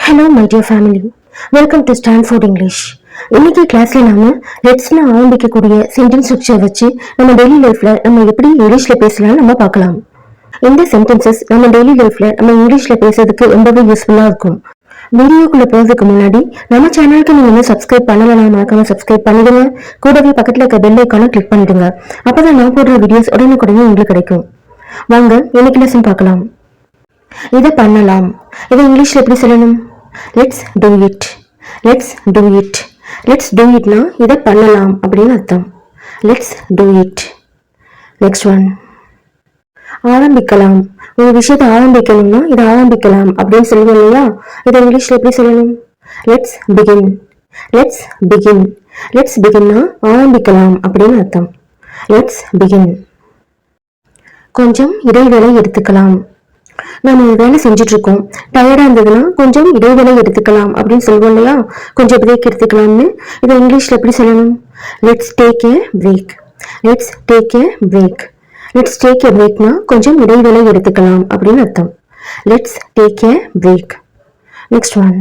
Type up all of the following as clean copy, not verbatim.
Hello my dear family. Welcome to Stanford English. இன்னைக்கு கிளாஸ்ல நாம லெட்ஸ்ல ஆரம்பிக்கக்கூடிய சென்டென்ஸ் ஸ்ட்ரக்சர் வச்சு நம்ம டெய்லி லைஃப்ல நம்ம எப்படி இங்கிலீஷ்ல பேசலாம் நம்ம பார்க்கலாம். இந்த சென்டென்சஸ் நம்ம டெய்லி லைஃப்ல நம்ம இங்கிலீஷ்ல பேசுறதுக்கு ரொம்பவே யூஸ்ஃபுல்லா இருக்கும். வீடியோக்குள்ள போறதுக்கு முன்னாடி நம்ம சேனலுக்கு நீங்க இன்னும் சப்ஸ்கிரைப் பண்ணலனா மறக்காம சப்ஸ்கிரைப் பண்ணிடுங்க. கூடவே பக்கத்துல இருக்க பெல் ஐகானை கிளிக் பண்ணிடுங்க. அப்பதான் நான் போடுற வீடியோஸ் உடனுக்குடனே உங்களுக்கு கிடைக்கும். வாங்க இன்னைக்கு லெசன் பார்க்கலாம். இதை பண்ணலாம். இதை இங்கிலீஷ்ல எப்படி சொல்லணும்? Let's do it. Let's do it. Let's do இட்னா இதை பண்ணலாம் அப்படின்னு அர்த்தம். Let's do it. Next one, ஆரம்பிக்கலாம். ஒரு விஷயத்தை ஆரம்பிக்கணும்னா இதை ஆரம்பிக்கலாம் அப்படின்னு சொல்லுவோம் இல்லையா? இதை இங்கிலீஷ்ல எப்படி சொல்லணும்? Let's begin. Let's begin. Let's பிகின்னா ஆரம்பிக்கலாம் அப்படின்னு அர்த்தம். Let's begin. கொஞ்சம் இடைவேளை எடுத்துக்கலாம். நம்ம வேலை செஞ்சுட்டு இருக்கோம், டயர்டா இருந்ததுன்னா கொஞ்சம் இடைவேளை எடுத்துக்கலாம் அப்படின்னு சொல்லுவோம் இல்லையா? கொஞ்சம் பிரேக் எடுத்துக்கலாம்னு. இதை இங்கிலீஷ்ல எப்படி சொல்லணும்? Let's take a break. Let's take a break. Let's take a பிரேக்னா கொஞ்சம் இடைவேளை எடுத்துக்கலாம் அப்படின்னு அர்த்தம். Let's take a break. Next one,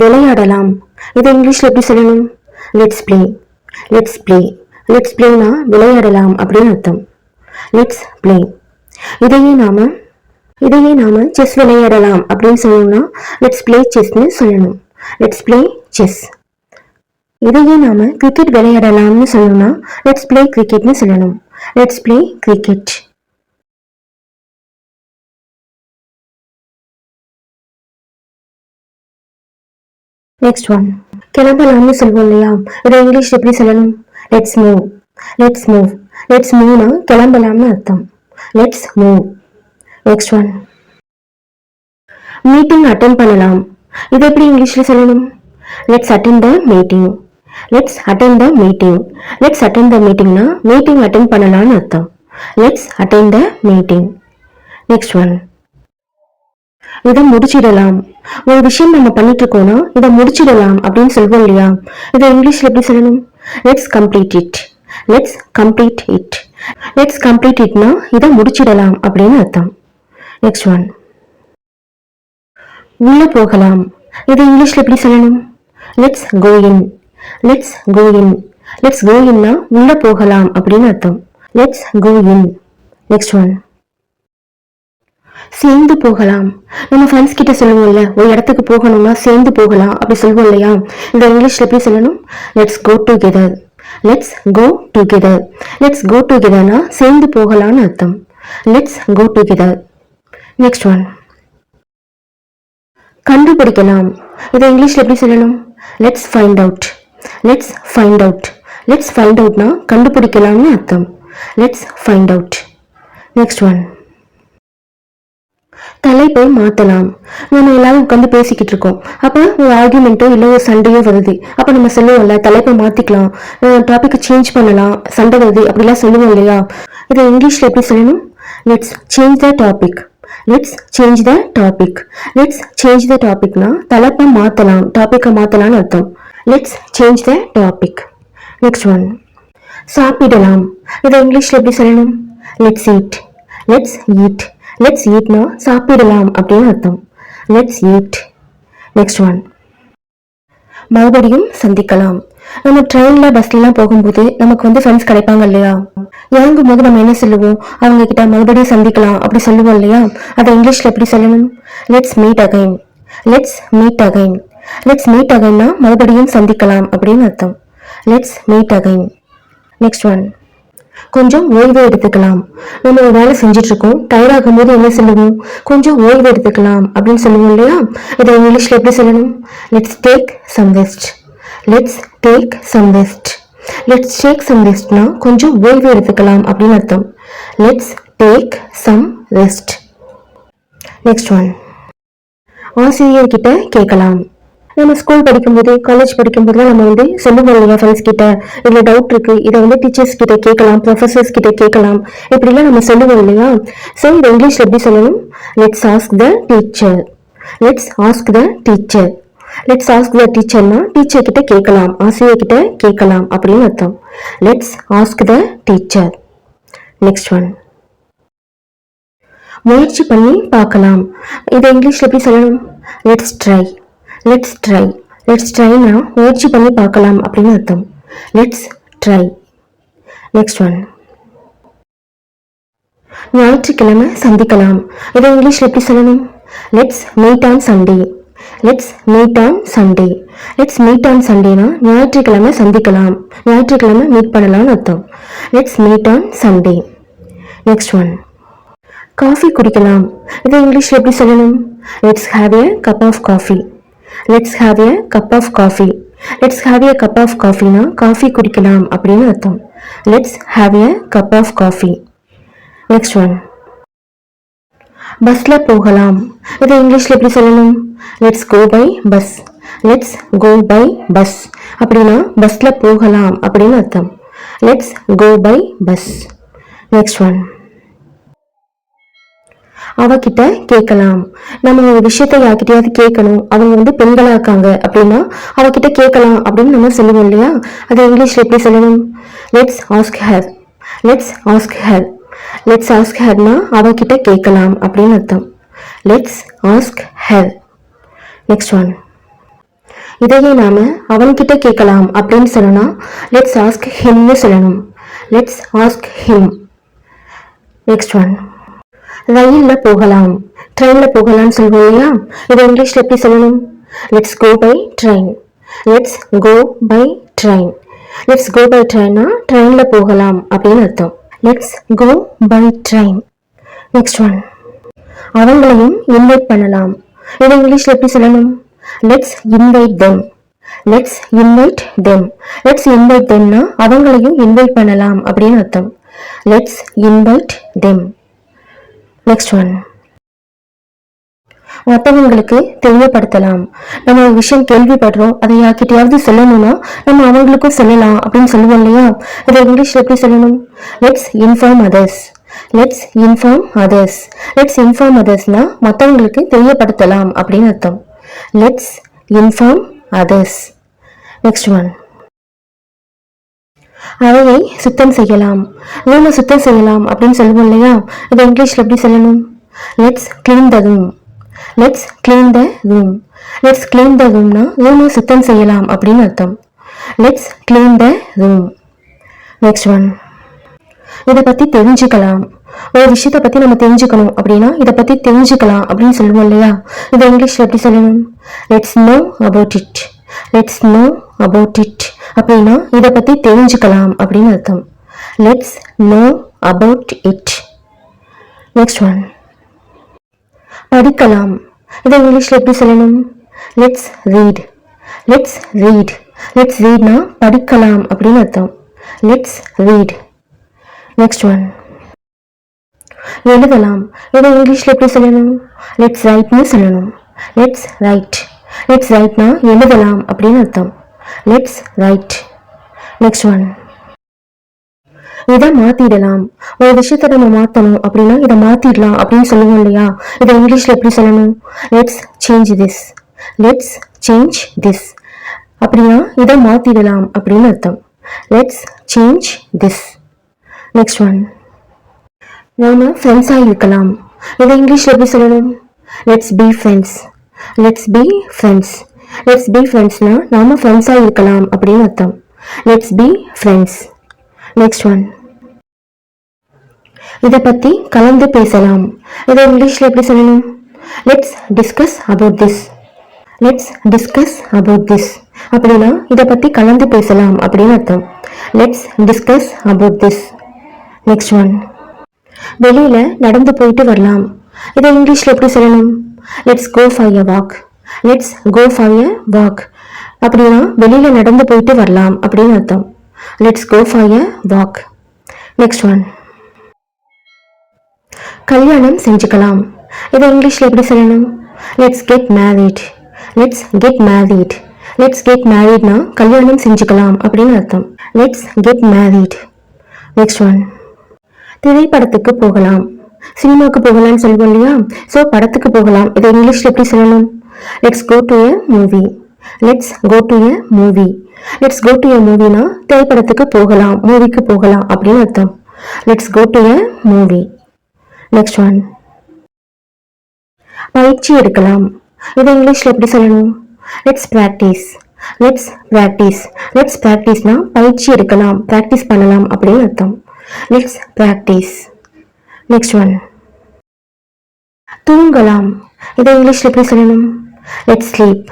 விளையாடலாம். இதை இங்கிலீஷ்ல எப்படி சொல்லணும்? Let's play. Let's play. Let's பிளேனா விளையாடலாம் அப்படின்னு அர்த்தம். Let's play. இதையே நாம செஸ் விளையாடலாம் அப்படின்னு சொல்லணும்னா லெட்ஸ் பிளே செஸ்னு சொல்லணும். Let's play chess. இதையே நாம கிரிக்கெட் விளையாடலாம்னு சொல்லணும்னா லெட்ஸ் பிளே கிரிக்கெட்னு சொல்லணும். Let's play cricket. Next one, கிளம்பலாம்னு சொல்லுவோம் இல்லையா? இதை இங்கிலீஷ் எப்படி சொல்லணும்? Let's move. Let's move. Let's மூவ்னா கிளம்பலாம்னு அர்த்தம். Let's move. Next one, meeting attend பண்ணலாம். இதை எப்படி இங்கிலீஷ்ல சொல்லணும்? Let's attend the meeting. Let's attend the meeting. Let's attend the மீட்டிங்னா மீட்டிங் அட்டெண்ட் பண்ணலாம்னு அர்த்தம். Let's attend the meeting. Next one, இதை முடிச்சிடலாம். ஒரு விஷயம் நம்ம பண்ணிட்டு இருக்கோம்னா இதை முடிச்சிடலாம் அப்படின்னு சொல்லுவோம் இல்லையா? இதை இங்கிலீஷ்ல எப்படி சொல்லணும்? Let's complete it. Let's complete it. Let's complete இட்னா இதை முடிச்சிடலாம் அப்படின்னு அர்த்தம். நெக்ஸ்ட் ஒன், உள்ள போகலாம். இதை இங்கிலீஷ்ல எப்படி சொல்லணும்? Let's go in. Let's go in. Let's go இன்னா உள்ள போகலாம் அப்படின்னு அர்த்தம். Let's go in. Next one, சேர்ந்து போகலாம். நம்ம ஃப்ரெண்ட்ஸ் கிட்ட சொல்லுவோம்ல, ஒரு இடத்துக்கு போகணும்னா சேர்ந்து போகலாம் அப்படி சொல்லுவோம் இல்லையா? இந்த இங்கிலீஷ்ல எப்படி சொல்லணும்? Let's go together. Let's go together. Let's go டுகெதர்னா சேர்ந்து போகலாம்னு அர்த்தம். Let's go together. Next one, கண்டுபிடிக்கலாம். இதை இங்கிலீஷ்ல எப்படி சொல்லணும்? Let's find out. Let's find out. Let's find அவுட்னா கண்டுபிடிக்கலாம்னு அர்த்தம். Let's find out. Next one, தலைப்பை மாத்தலாம். நம்ம எல்லாரும் உட்காந்து பேசிக்கிட்டு இருக்கோம், அப்ப ஒரு ஆர்குமெண்ட்டோ இல்ல ஒரு சண்டையோ வருது. அப்ப நம்ம சொல்லுவோம்ல, தலைப்பை மாத்திக்கலாம், டாபிக் சேஞ்ச் பண்ணலாம், சண்டை வருது அப்படிலாம் சொல்லுவோம் இல்லையா? இதை இங்கிலீஷ்ல எப்படி சொல்லணும்? Let's change the topic. Let's change the topic. Let's change the டாபிக்னா தலைப்பை மாத்தலாம், டாபிக்கை மாத்தலாம்னு அர்த்தம். Let's change the topic. Next one, சாப்பிடலாம். இதை இங்கிலீஷ்ல எப்படி சொல்லணும்? Let's eat. Let's eat. Let's ஈட்னா சாப்பிடலாம் அப்படின்னு அர்த்தம். Let's eat. நெக்ஸ்ட் ஒன், மறுபடியும் சந்திக்கலாம். நம்ம ட்ரெயின்ல பஸ்லாம் போகும்போது நமக்கு ஃப்ரெண்ட்ஸ் கிடைப்பாங்க இல்லையா? இறங்கும் போது நம்ம என்ன சொல்லுவோம்? அவங்க கிட்ட மறுபடியும் சந்திக்கலாம் அப்படி சொல்லுவோம் இல்லையா? அதை இங்கிலீஷ்ல எப்படி சொல்லணும்? Let's meet again. Let's meet again. Let's meet அகைன்னா மறுபடியும் சந்திக்கலாம் அப்படின்னு அர்த்தம். Let's meet again. Next one, கொஞ்சம் ஓய்வு எடுத்துக்கலாம். நம்ம ஒரு வேலை செஞ்சுட்டு இருக்கோம், டயர்ட் ஆகும் போது என்ன சொல்லுவோம்? கொஞ்சம் ஓய்வு எடுத்துக்கலாம் அப்படின்னு சொல்லுவோம் இல்லையா? இதை இங்கிலீஷ்ல எப்படி சொல்லணும்? Let's take some rest. Let's take some rest. Let's take some ரெஸ்ட்னா கொஞ்சம் ஓய்வு எடுத்துக்கலாம் அப்படின்னு அர்த்தம். Let's take some rest. Next one, ஆசிரியர்கிட்ட கேட்கலாம். நம்ம ஸ்கூல் படிக்கும்போது காலேஜ் படிக்கும்போது நம்ம சொல்லுவோம் இல்லையா ஃப்ரெண்ட்ஸ் கிட்ட, இதுல டவுட் இருக்கு, இதை டீச்சர்ஸ் கிட்ட கேட்கலாம், ப்ரொஃபசர்ஸ் கிட்ட கேட்கலாம், இப்படிலாம் நம்ம சொல்லுவோம் இல்லையா? ஸோ இந்த இங்கிலீஷ்ல எப்படி சொல்லணும்? Let's ask the teacher. Let's ask the teacher. Let's ask the டீச்சர்னா டீச்சர் கிட்ட கேட்கலாம், ஆசிரியர் கிட்ட கேட்கலாம் அப்படின்னு அர்த்தம். Let's ask the teacher. Next one, முயற்சி பண்ணி பார்க்கலாம். இதை இங்கிலீஷ்ல எப்படி சொல்லணும்? Let's try. Let's try. Let's ட்ரைனா முயற்சி பண்ணி பார்க்கலாம் அப்படின்னு அர்த்தம். Let's try. Next one. ஞாயிற்றுக்கிழமை சந்திக்கலாம். இதை இங்கிலீஷ்ல எப்படி சொல்லணும்? Let's meet on Sunday. Let's meet on Sunday. Let's meet on சண்டேனா ஞாயிற்றுக்கிழமை சந்திக்கலாம், ஞாயிற்றுக்கிழமை மீட் பண்ணலாம்னு அர்த்தம். Let's meet on Sunday. Next one. Coffee குடிக்கலாம். இதை இங்கிலீஷ்ல எப்படி சொல்லணும்? Let's have a cup of coffee. Let's have a cup of coffee. Let's have a cup of காஃபினா காஃபி குடிக்கலாம் அப்படின்னு அர்த்தம். Let's have a cup of coffee. Next one. பஸ்ல போகலாம். இதை இங்கிலீஷ்ல எப்படி சொல்லணும்? Let's go by bus. Let's go by bus அப்படின்னா பஸ்ல போகலாம் அப்படின்னு அர்த்தம். Let's go by bus. Next one. அவகிட்ட கேட்கலாம். நம்ம ஒரு விஷயத்தை யார்கிட்டயாவது கேட்கணும், அவங்க பெண்களா இருக்காங்க அப்படின்னா அவகிட்ட கேட்கலாம் அப்படின்னு நம்ம சொல்லுவோம் இல்லையா? அதை இங்கிலீஷ்ல எப்படி சொல்லணும்? Let's ask her. Let's ask her. Let's ask ஹர்னா அவகிட்ட கேட்கலாம் அப்படின்னு அர்த்தம். Let's ask her. Next one. இதையே நாம அவன்கிட்ட கேட்கலாம் அப்படின்னு சொல்லணும். லெட்ஸ் ஆஸ்க் ஹிம்னு சொல்லணும். Let's ask him. Next one. ரயில்ல போகலாம், ட்ரெயின்ல போகலாம்னு சொல்லுவோம் இல்லையா? இதை இங்கிலீஷ்ல எப்படி சொல்லணும்? Let's go by train. Let's go by train. Let's go by ட்ரெயின்னா ட்ரெயின்ல போகலாம் அப்படின்னு அர்த்தம். Let's go by train. Next one. அவங்களையும் இன்வைட் பண்ணலாம். இதை இங்கிலீஷ்ல எப்படி சொல்லணும்? Let's invite them. Let's invite them. Let's invite தெம்னா அவங்களையும் இன்வைட் பண்ணலாம் அப்படின்னு அர்த்தம். Let's invite them. Next one. மற்றவங்களுக்கு தெரியப்படுத்தலாம். நம்ம ஒரு விஷயம் கேள்விப்படுறோம், அதை யார்கிட்டயாவது சொல்லணும்னா நம்ம அவங்களுக்கும் சொல்லலாம் அப்படின்னு சொல்லுவோம் இல்லையா? இதை இங்கிலீஷ்ல எப்படி சொல்லணும்? Let's inform others. Let's inform others. Let's inform அதர்ஸ்னா மற்றவங்களுக்கு தெரியப்படுத்தலாம் அப்படின்னு அர்த்தம். Let's inform others. Next one. அறையை சுத்தம் செய்யலாம். ரூமை சுத்தம் செய்யலாம் அப்படின்னு சொல்லுவோம் இல்லையா? இதை இங்கிலீஷ்ல எப்படி சொல்லணும்? Let's clean the room. Let's clean the room. Let's clean the ரூம்னா ரூமை சுத்தம் செய்யலாம் அப்படின்னு அர்த்தம். Let's clean the room. Next one. இதை பத்தி தெரிஞ்சுக்கலாம். ஒரு விஷயத்தை பத்தி நம்ம தெரிஞ்சுக்கணும் அப்படின்னா இதை பத்தி தெரிஞ்சுக்கலாம் அப்படின்னு சொல்லுவோம் இல்லையா? இதை இங்கிலீஷ்ல எப்படி சொல்லணும்? Let's know about it. Let's know about it அப்படின்னா இதை பத்தி தெரிஞ்சுக்கலாம் அப்படின்னு அர்த்தம். Let's know about it. Next one. படிக்கலாம். இதை இங்கிலீஷ்ல எப்படி சொல்லணும்? Let's read. Let's read. Let's ரீட்னா படிக்கலாம் அப்படின்னு அர்த்தம். Let's read. Next one. எழுதலாம். இதை இங்கிலீஷ்ல எப்படி சொல்லணும்? லெட்ஸ் ரைட்னு சொல்லணும். Let's right. லெட்ஸ் ரைட்னா எழுதலாம் அப்படின்னு அர்த்தம். Let's right. Next one. இதை மாத்திடலாம். ஒரு விஷயத்தை நம்ம மாத்தணும் அப்படின்னா இதை மாத்திடலாம் அப்படின்னு சொல்லுவோம் இல்லையா? இதை இங்கிலீஷ்ல எப்படி சொல்லணும்? Let's change this. Let's change this அப்படின்னா இதை மாத்திடலாம் அப்படின்னு அர்த்தம். Let's change this. Next one. நாம ஃப்ரெண்ட்ஸா இருக்கலாம். இதை இங்கிலீஷ்ல எப்படி சொல்லணும்? Let's be friends. Let's be friends. Let's be ஃப்ரெண்ட்ஸ்னா நாம ஃப்ரெண்ட்ஸா இருக்கலாம் அப்படின்னு அர்த்தம். Let's be friends. Next one. இதை பத்தி கலந்து பேசலாம். இதை இங்கிலீஷ்ல எப்படி சொல்லணும்? Let's discuss about this. Let's discuss about this அப்படின்னா இதை பத்தி கலந்து பேசலாம் அப்படின்னு அர்த்தம். Let's discuss about this. Next one. வெளியில நடந்து போயிட்டு வரலாம். இதை இங்கிலீஷ்ல எப்படி சொல்லணும்? Let's go for a walk. Let's go for a walk அப்படின்னா வெளியில நடந்து போயிட்டு வரலாம் அப்படின்னு அர்த்தம். Let's go for a walk. Next one. கல்யாணம் செஞ்சுக்கலாம். இதை இங்கிலீஷ்ல எப்படி சொல்லணும்? Let's get married. Let's get married. Let's get மேரிட்னா கல்யாணம் செஞ்சுக்கலாம் அப்படின்னு அர்த்தம். Let's get married. Next one. திரைப்படத்துக்கு போகலாம். சினிமாக்கு போகலாம்னு சொல்லுவோம் இல்லையா? ஸோ படத்துக்கு போகலாம். இதை இங்கிலீஷ்ல எப்படி சொல்லணும்? Let's go to a movie. Let's go to a movie. Let's go to a மூவினா திரைப்படத்துக்கு போகலாம், மூவிக்கு போகலாம் அப்படின்னு அர்த்தம். Let's go to a movie. Next one. பயிற்சி எடுக்கலாம். இதை இங்கிலீஷ்ல எப்படி சொல்லணும்? Let's practise. Let's practise. Let's பிராக்டிஸ்னா பயிற்சி எடுக்கலாம், பிராக்டிஸ் பண்ணலாம் அப்படின்னு அர்த்தம். Let's practice. நெக்ஸ்ட் ஒன், தூங்கலாம். இதை இங்கிலீஷ்ல எப்படி சொல்லணும்? Let's sleep.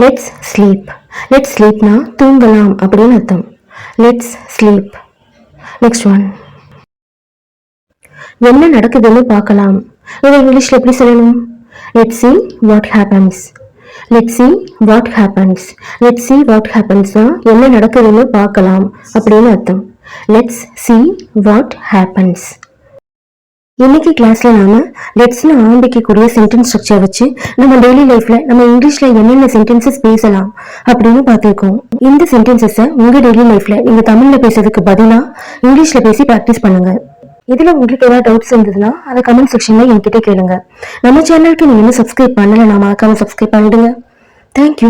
Let's sleep. Let's ஸ்லீப்னா தூங்கலாம் அப்படின்னு அர்த்தம். Let's sleep. நெக்ஸ்ட் ஒன், என்ன நடக்குதுன்னு பார்க்கலாம். இதை இங்கிலீஷ்ல எப்படி சொல்லணும்? Let's see what happens. Let's see what happens. Let's see what happens என்ன நடக்குதுன்னு பார்க்கலாம் அப்படின்னு அர்த்தம். Let's see what happens. இன்னைக்கு கிளாஸ்ல நாம லெட்ஸ்னு ஆரம்பிக்கக்கூடிய சென்டென்ஸ் ஸ்ட்ரக்சர் வச்சு நம்ம டெய்லி லைஃப்ல நம்ம இங்கிலீஷ்ல என்னென்ன சென்டென்சஸ் பேசலாம் அப்படின்னு பார்த்திருக்கோம். இந்த சென்டென்சஸை உங்க டெய்லி லைஃப்ல நீங்க தமிழ்ல பேசுறதுக்கு பதிலா இங்கிலீஷ்ல பேசி பிராக்டிஸ் பண்ணுங்க. இதுல உங்களுக்கு ஏதாவது டவுட்ஸ் இருந்ததுன்னா அதை கமெண்ட் செக்ஷன்ல என்கிட்ட கேளுங்க. நம்ம சேனலுக்கு நீங்க இன்னும் சப்ஸ்கிரைப் பண்ணல, மறக்காம சப்ஸ்கிரைப் பண்ணிடுங்க. தேங்க்யூ.